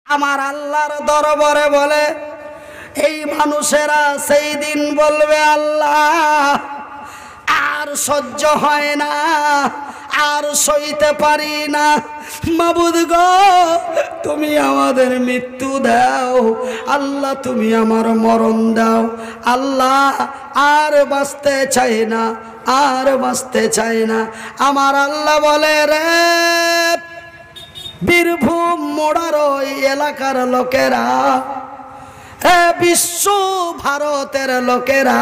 আমার আল্লাহর দরবারে বলে এই মানুষেরা সেই দিন বলবে আল্লাহ আর সহ্য হয় না, আর সইতে পারি না, মাবুদ গো তুমি আমাদের মৃত্যু দাও, আল্লাহ তুমি আমার মরণ দাও, আল্লাহ আর বাঁচতে চাই না, আর বাঁচতে চাই না। আমার আল্লাহ বলে রে বীরভূম মোড়ার ওই এলাকার লোকেরা, বিশ্ব ভারতের লোকেরা,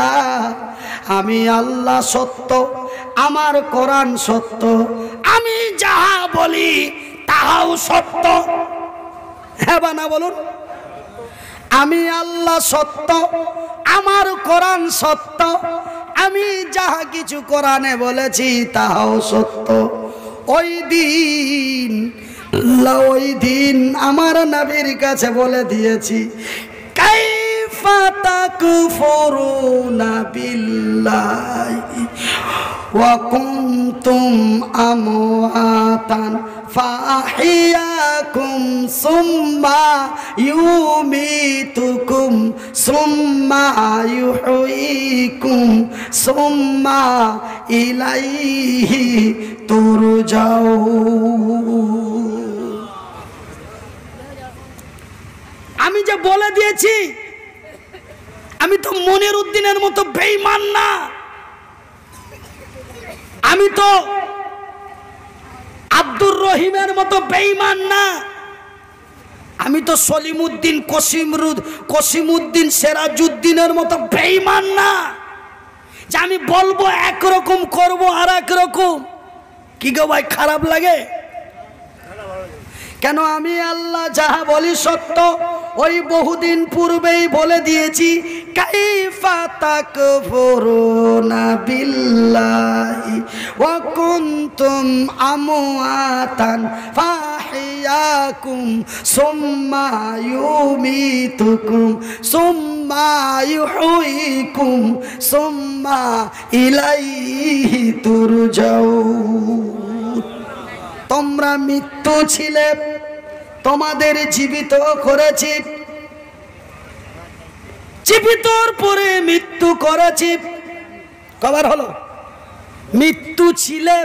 আমি আল্লাহ সত্য, আমার কোরআন সত্য, আমি যাহা বলি তাহাও সত্য। হ্যাঁ বা না বলুন? আমি আল্লাহ সত্য, আমার কোরআন সত্য, আমি যাহা কিছু কোরআনে বলেছি তাহাও সত্য। ওই দিন আমার নবীর কাছে বলে দিয়েছি কাইফা তাকফুরুনা বিল্লাহি ওয়া কুনতুম আমওয়াতান ফাহিয়াকুম সুম্মা ইউমিতুকুম সুম্মা ইউহয়িকুম সুম্মা ইলাইহি তুরজাউন। আমি যে বলে দিয়েছি, আমি তো মনির উদ্দিনের মতো বেঈমান না, আমি তো আব্দুর রহিমের মতো বেঈমান না, আমি তো সলিমউদ্দিন কসিমউদ্দিন সিরাজউদ্দিনের মতো বেঈমান না যে আমি বলবো একরকম করব আর একরকম। কি গো ভাই, খারাপ লাগে? কেন? আমি আল্লাহ যাহা বলি সত্য, ওই বহুদিন পূর্বেই বলে দিয়েছি কাইফা তাকফুরুনা বিল্লাহি ওয়া কুনতুম আমওয়াতান ফাহিয়াকুম সুম্মা ইউমিতুকুম সুম্মা ইউহয়িকুম সুম্মা ইলাইহি তুরজাউন। তোমরা মৃত্যু ছিলে, তোমাদের জীবিত করেছি, জীবিতর পরে মৃত্যু করেছি। কবার হলো? মৃত্যু ছিলে,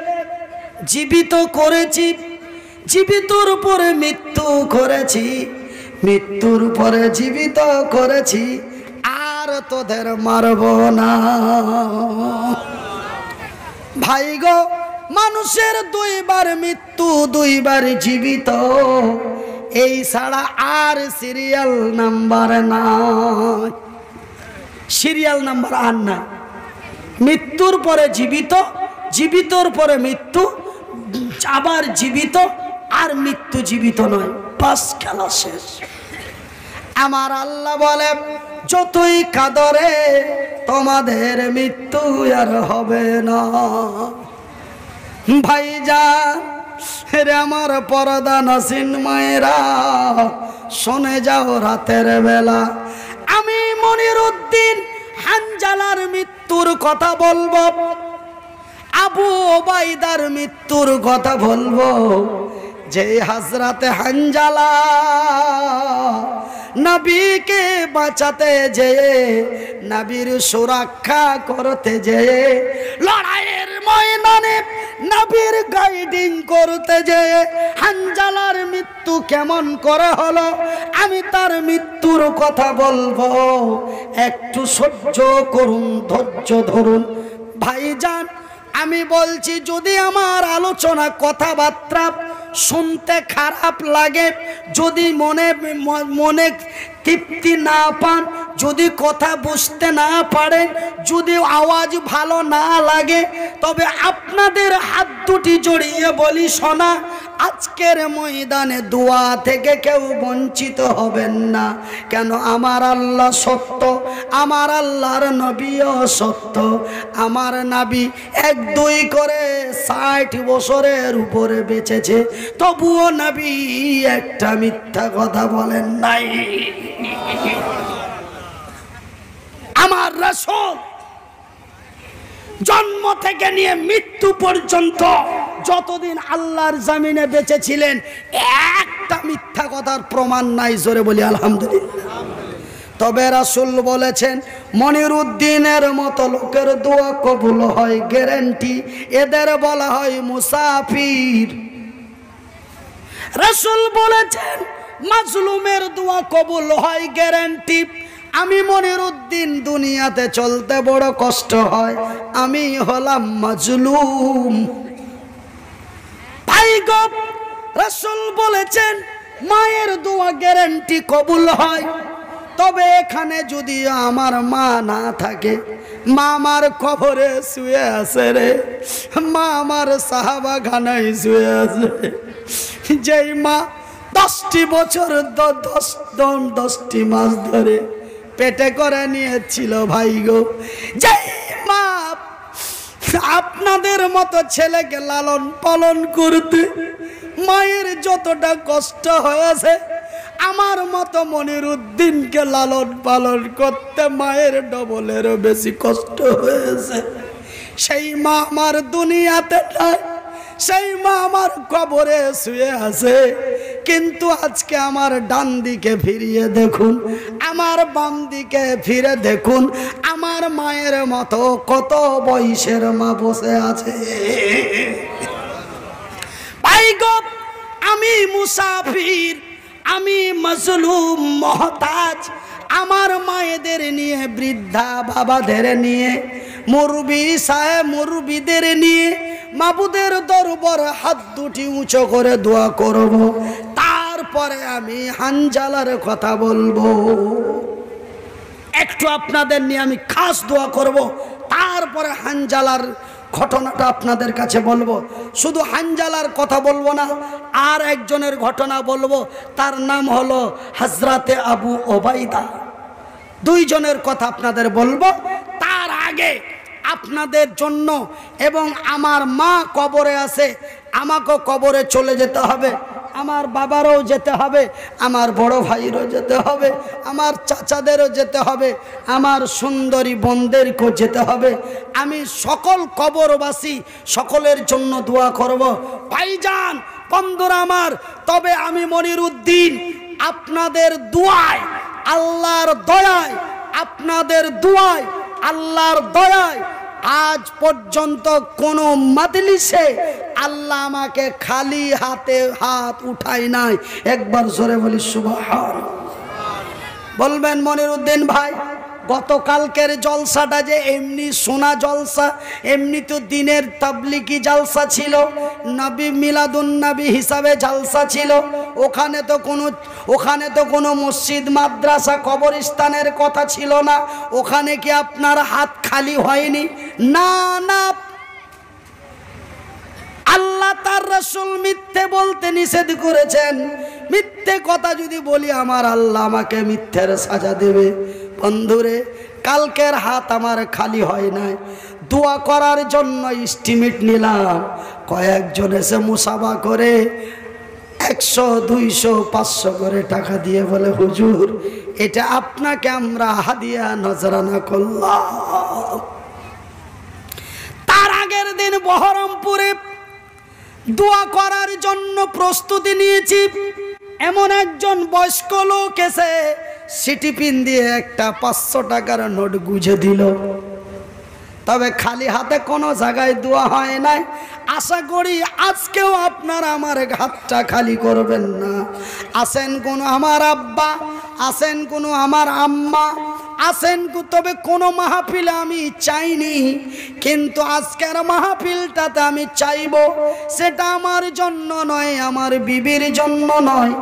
জীবিত করেছি, জীবিতর পরে মৃত্যু করেছি, মৃত্যুর পরে জীবিত করেছি, আর তোদের মারব না। ভাই গো, মানুষের দুইবার মৃত্যু, দুইবার জীবিত, এই ছাড়া আর সিরিয়াল নাম্বার নাই, সিরিয়াল নাম্বার আর না। মৃত্যুর পরে জীবিত, জীবিতর পরে মৃত্যু, আবার জীবিত, আর মৃত্যু জীবিত নয়, বাস খেলা শেষ। আমার আল্লাহ বলে যতই কাদরে তোমাদের মৃত্যু আর হবে না। ভাইজান রে আমার পর্দা নাসিন মায়েরা, শুনে যাও রাতের বেলা আমি মনির উদ্দিন হানজালার মৃত্যুর কথা বলবো, আবু ওবাইদার মৃত্যুর কথা বলবো। যে হযরতে হানজালা নবীকে বাঁচাতে যেয়ে, নবীর সুরক্ষা করতে যেয়ে, লড়াইয়ের ময়দানে নবীর গাইডিং করতে যেয়ে হানজালার মৃত্যু কেমন করে হলো, আমি তার মৃত্যুর কথা বলবো। একটু সহ্য করুন, ধৈর্য ধরুন। ভাইজান আমি বলছি, যদি আমার আলোচনা কথাবার্তা শুনতে খারাপ লাগে, যদি মনে তৃপ্তি না পান, যদি কথা বুঝতে না পারেন, যদি আওয়াজ ভালো না লাগে, তবে আপনাদের হাত দুটি জড়িয়ে বলি শোনা, আজকের ময়দানে দোয়া থেকে কেউ বঞ্চিত হবেন না। কেন? আমার আল্লাহ সত্য, আমার আল্লাহর নবীও সত্য। আমার নবী 1-2 করে 60 বছরের উপরে বেঁচেছে, তবুও নবী একটা মিথ্যা কথা বলেন নাই। আমার রাসূল জন্ম থেকে নিয়ে মৃত্যু পর্যন্ত যতদিন আল্লাহর জমিনে বেঁচে ছিলেন একটা মিথ্যা কথার প্রমাণ নাই। জোরে বলি আলহামদুলিল্লাহ। তবে রাসূল বলেছেন মনিরউদ্দিনের মতো লোকের দোয়া কবুল হয় গ্যারান্টি। এদের বলা হয় মুসাফির। রাসূল বলেছেন মাজলুমের দোয়া কবুল হয় গ্যারান্টি। আমি মনিরউদ্দিন দুনিয়াতে চলতে বড় কষ্ট হয়, আমি হলাম মাজলুম। ভাই গো, রাসূল বলেছেন মায়ের দোয়া গ্যারান্টি কবুল হয়। তবে এখানে যদি আমার মা না থাকে, মা আমার কবরে শুয়ে আছে রে, মা আমার সাহাবাখানায় শুয়ে আছে। যেই মা 10টি বছর 10টি মাস ধরে পেটে করে নিয়েছিল ভাই গো, যেই মা আপনাদের মতো ছেলেকে লালন পালন করতে মায়ের যতটা কষ্ট হয়েছে, আমার মতো মনিরউদ্দিনকে লালন পালন করতে মায়ের ডবলেরও বেশি কষ্ট হয়েছে। সেই মা আমার দুনিয়াতে নাই, সেই মা আমার কবরে শুয়ে আছে। কিন্তু আজকে আমার ডান দিকে ফিরিয়ে দেখুন, আমার বাম দিকে ফিরে দেখুন, আমার মায়ের মতো কত বয়সের মা বসে আছে। ভাই গো, আমি মুসাফির, আমি মাজলুম, মহতাজ। আমার মায়েদের নিয়ে, বৃদ্ধা বাবাদের নিয়ে, মুরব্বি সাহেব মুরব্বিদের নিয়ে মাবুদের দরবারে হাত দুটি উঁচু করে দোয়া করব। তারপরে আমি হানজালার কথা বলবো, একটু আপনাদের নিয়ে আমি খাস দোয়া করব। তারপরে হানজালার ঘটনাটা আপনাদের কাছে বলবো। শুধু হানজালার কথা বলবো না, আর একজনের ঘটনা বলবো, তার নাম হলো হযরতে আবু ওবাইদা। দুইজনের কথা আপনাদের বলবো। তার আগে আপনাদের জন্য, এবং আমার মা কবরে আছে, আমাকেও কবরে চলে যেতে হবে, আমার বাবারও যেতে হবে, আমার বড় ভাইয়েরও যেতে হবে, আমার চাচাদেরও যেতে হবে, আমার সুন্দরী বোনদেরকেও যেতে হবে। আমি সকল কবরবাসী সকলের জন্য দোয়া করব। ভাইজান, বন্ধুরা আমার, তবে আমি মনিরউদ্দিন আপনাদের দোয়ায়, আল্লাহর দয়ায়, আপনাদের দোয়ায়, আল্লাহর দয়ায় আজ পর্যন্ত কোনো মাজলিসে আল্লাহ আমাকে খালি হাতে হাত উঠাই নাই। একবার জোরে বলি সুবহানাল্লাহ। বলবেন মনিরউদ্দিন ভাই, গতকালকের জলসাটা যে এমনি সোনা জলসা, এমনি তো দিনের তাবলিগি জলসা ছিল, নবী মিলাদুন নবী হিসাবে জলসা ছিল। ওখানে তো কোনো মসজিদ, মাদ্রাসা, কবরস্থানের কথা ছিল না। ওখানে কি আপনার হাত খালি হয়নি? না না, আল্লাহ তার রাসূল মিথ্যে বলতে নিষেধ করেছেন। মিথ্যে কথা যদি বলি আমার আল্লাহ আমাকে মিথ্যের সাজা দেবে। বন্ধুরে, কালকের হাত আমার খালি হয় নাই। দোয়া করার জন্য এস্টিমেট নিলাম, কয়েকজন এসে মুসাফা করে 100, 200, 500 করে টাকা দিয়ে বলে হুজুর এটা আপনাকে আমরা হাদিয়া নজরানা করলাম। তার আগের দিন বহরমপুরে দোয়া করার জন্য প্রস্তুতি নিয়েছি। এমন একজন বয়স্ক লোক এসে সিটি পিন দিয়ে একটা 500 টাকার নোট গুঁজে দিল। তবে খালি হাতে কোনো জায়গায় দোয়া হয় নাই। আশা করি আজকেও আপনারা আমার হাতটা খালি করবেন না। আসেন কোনো আমার আব্বা, আসেন কোনো আমার আম্মা, আসেন, তবে কোনো মাহফিলে আমি চাইনি, কিন্তু আজকের মাহফিলটাতে আমি চাইব। সেটা আমার জন্য নয়, আমার বিবির জন্য নয়,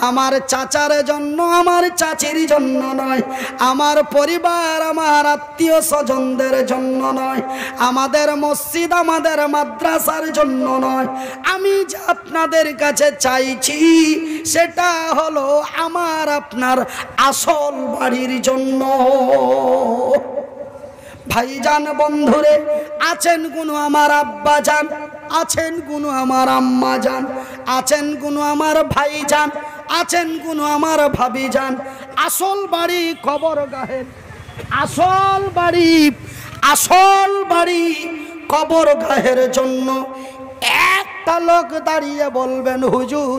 আমার চাচার জন্য, আমার চাচির জন্য নয়, আমার পরিবার, আমার আত্মীয় স্বজনদের জন্য নয়, আমাদের মসজিদ, আমাদের মাদ্রাসার জন্য নয়। আমি যা আপনাদের কাছে চাইছি সেটা হলো আমার আপনার আসল বাড়ির জন্য। ভাইজান, বন্ধুরে, আছেন কোনো আমার আব্বা যান, আছেন কোনো আমার আম্মা যান, আছেন কোনো আমার ভাইজান, আছেন কোনো আমার ভাবি যান। আসল বাড়ি কবরগাহের, আসল বাড়ি কবরগাহের জন্য 1 একটা লোক দাঁড়িয়ে বলবেন হুজুর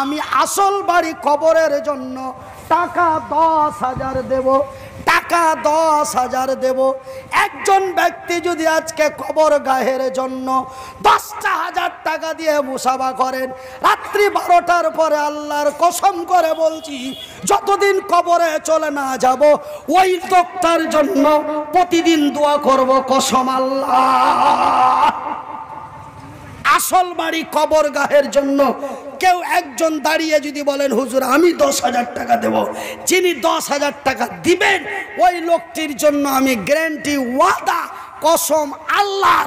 আমি আসল বাড়ি কবরের জন্য টাকা 10,000 দেব, টাকা 10,000 দেব। একজন ব্যক্তি যদি আজকে কবর গাহের জন্য 10,000 টাকা দিয়ে মুসাফা করেন, রাত্রি 12টার পরে আল্লাহর কসম করে বলছি যতদিন কবরে চলে না যাব ওই লোকটার জন্য প্রতিদিন দোয়া করব, কসম আল্লাহ। আসল বাড়ি কবর গাহের জন্য কেউ একজন দাঁড়িয়ে যদি বলেন হুজুর আমি 10,000 টাকা দেব, যিনি 10,000 টাকা দিবেন ওই লোকটির জন্য আমি গ্যারান্টি ওয়াদা কসম আল্লাহ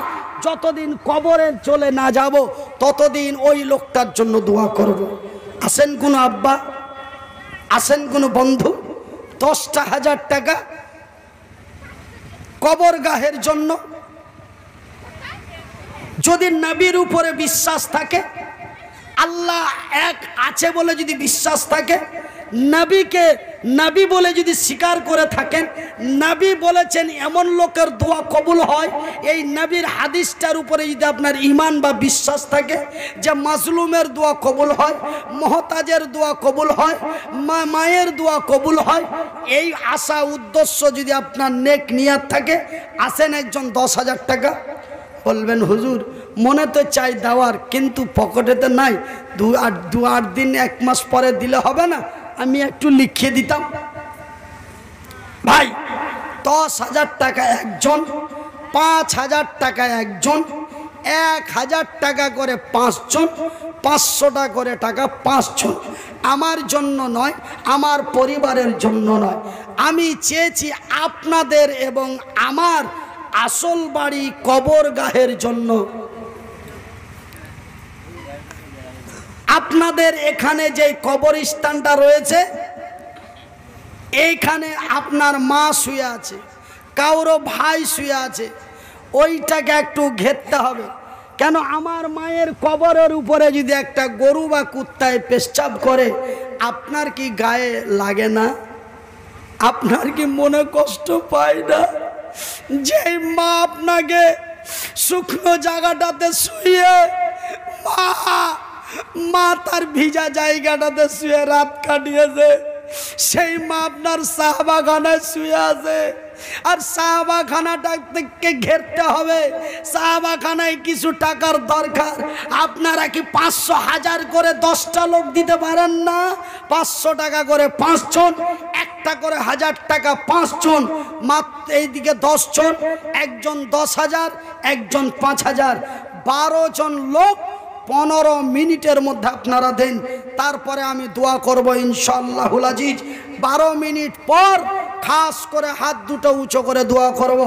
যতদিন কবরে চলে না যাব ততদিন ওই লোকটার জন্য দোয়া করব। আসেন কোন আব্বা, আসেন কোন বন্ধু, 10,000 টাকা কবর গাহের জন্য। যদি নবীর উপরে বিশ্বাস থাকে, আল্লাহ এক আছে বলে যদি বিশ্বাস থাকে, নবীকে নবী বলে যদি স্বীকার করে থাকেন, নবী বলেছেন এমন লোকের দোয়া কবুল হয়, এই নবীর হাদিসটার উপরে যদি আপনার ঈমান বা বিশ্বাস থাকে যে মাজলুমের দোয়া কবুল হয়, মুহতাজের দোয়া কবুল হয়, মায়ের দোয়া কবুল হয়, এই আশা উদ্দেশ্য যদি আপনার নেক নিয়াত থাকে, আসেন একজন 10,000 টাকা। বলবেন হুজুর মনে তো চাই দেওয়ার, কিন্তু পকেটেতে নাই, 2-8 দিন 1 মাস পরে দিলে হবে না, আমি একটু লিখিয়ে দিতাম। ভাই 10,000 টাকা একজন, 5,000 টাকা একজন, 1,000 টাকা করে 5 জন, 500 টাকা করে টাকা 5 জন। আমার জন্য নয়, আমার পরিবারের জন্য নয়, আমি চেয়েছি আপনাদের এবং আমার আসল বাড়ি কবর গাহের জন্য। আপনাদের এখানে যে কবরস্থানটা রয়েছে এইখানে আপনার মা শুয়ে আছে, কারো ভাই শুয়ে আছে, ওইটাকে একটু ঘেরতে হবে। কেন আমার মায়ের কবরের উপরে যদি একটা গরু বা কুত্তায় পেশাব করে আপনার কি গায়ে লাগে না? আপনার কি মনে কষ্ট পায় না? যে মা আপনাকে শুকনো জায়গাটাতে শুয়ে মা তার ভিজা জায়গাটাতে শুয়ে রাত কাটিয়েছে, সেই মা আপনার সাহাবাখানায় শুয়ে আছে, আর সাহাবাখানাটাকে ঘেরতে হবে, সাহাবাখানায় কিছু টাকার দরকার। আপনারা কি 500 1000 করে 10টা লোক দিতে পারেন না? 500 টাকা করে 5 জন, একটা করে 1000 টাকা 5 জন, মাত্র এইদিকে 10 জন, একজন 10,000, একজন 5,000, 12 জন লোক 15 মিনিটের মধ্যে আপনারা দেন, তারপরে আমি দোয়া করব ইনশাআল্লাহুল আজিজ। 12 মিনিট পর খাস করে হাত দুটো উঁচু করে দোয়া করব।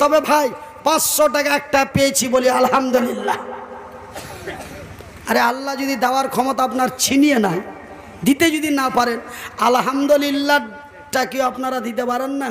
তবে ভাই 500 টাকা একটা পেয়েছি বলি আলহামদুলিল্লাহ। আরে আল্লাহ যদি দেওয়ার ক্ষমতা আপনার ছিনিয়ে নেয়, দিতে যদি না পারেন আলহামদুলিল্লাহটা কি আপনারা দিতে পারেন না?